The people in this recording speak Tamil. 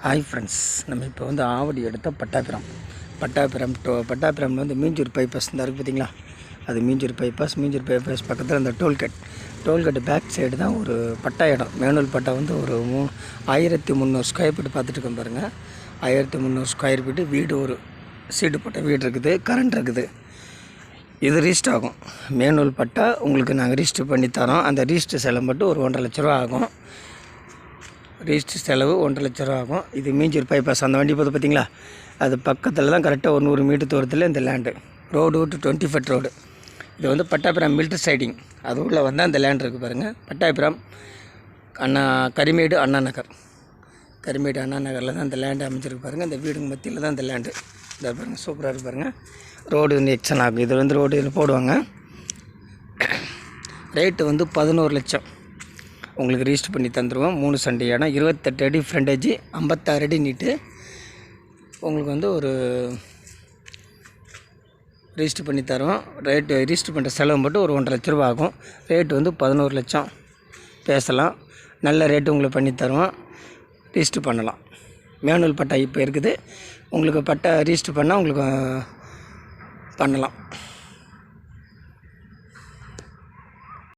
ஹாய் ஃப்ரெண்ட்ஸ், நம்ம இப்போ வந்து ஆவடி எடுத்த பட்டாபிராமில் வந்து மீஞ்சூர் பைபாஸ் தான் இருக்குது பார்த்தீங்களா. அது மீஞ்சூர் பைபாஸ் பக்கத்தில் அந்த டோல்கேட் பேக் சைடு தான் ஒரு பட்டா இடம். மேனூல் பட்டா வந்து ஒரு 1300 ஸ்கொயர் ஃபீட் பார்த்துட்டு இருக்கோம் பாருங்கள். 1300 ஸ்கொயர் ஃபீட்டு வீடு, ஒரு சீட்டு போட்ட வீடு இருக்குது, கரண்ட் இருக்குது. இது ரிஜிஸ்டர் ஆகும். மேனூல் பட்டா உங்களுக்கு நாங்கள் ரிஜிஸ்டர் பண்ணி தரோம். அந்த ரிஜிஸ்டர் செலவு மட்டும் ஒரு 1.5 லட்ச ரூபா ஆகும். ரிஜிஸ்டர் செலவு 1.5 லட்ச ரூபா ஆகும். இது மீஞ்சூர் பைபாஸ் அந்த வண்டி போது பார்த்தீங்களா, அது பக்கத்தில் தான் கரெக்டாக ஒரு 100 மீட்டர் தூரத்தில் இந்த லேண்டு. ரோடு விட்டு 20 ஃபீட் ரோடு. இது வந்து பட்டாபிராம் மில்ட்ரி சைடிங். அது உள்ளே வந்தால் அந்த லேண்ட் இருக்குது பாருங்கள். பட்டாபிராம் கரிமேடு அண்ணா நகரில் தான் அந்த லேண்டு அமைச்சிருக்கு பாருங்கள். இந்த வீடுங்க மத்தியில் தான் இந்த லேண்டு. இதை பாருங்கள், சூப்பராக இருக்குது பாருங்கள். ரோடு வந்து எக்ஸன் ஆகும். இது வந்து ரோடு போடுவாங்க. ரேட்டு வந்து 11 லட்சம் உங்களுக்கு ரிஜிஸ்டர் பண்ணி தந்துடுவோம். 3 சென்ட் இடம், 28 அடி ஃப்ரண்டேஜ், 56 அடி நீட்டு. உங்களுக்கு வந்து ஒரு ரிஜிஸ்டர் பண்ணி தரோம். ரேட்டு ரிஜிஸ்டர் பண்ணுற செலவு மட்டும் ஒரு 1.5 லட்ச ரூபா ஆகும். ரேட்டு வந்து 11 லட்சம் பேசலாம். நல்ல ரேட்டு உங்களுக்கு பண்ணி தருவோம். ரிஜிஸ்டர் பண்ணலாம். மேனுவல் பட்டா இப்போ இருக்குது. உங்களுக்கு பட்டா ரிஜிஸ்டர் பண்ணால் உங்களுக்கு பண்ணலாம்.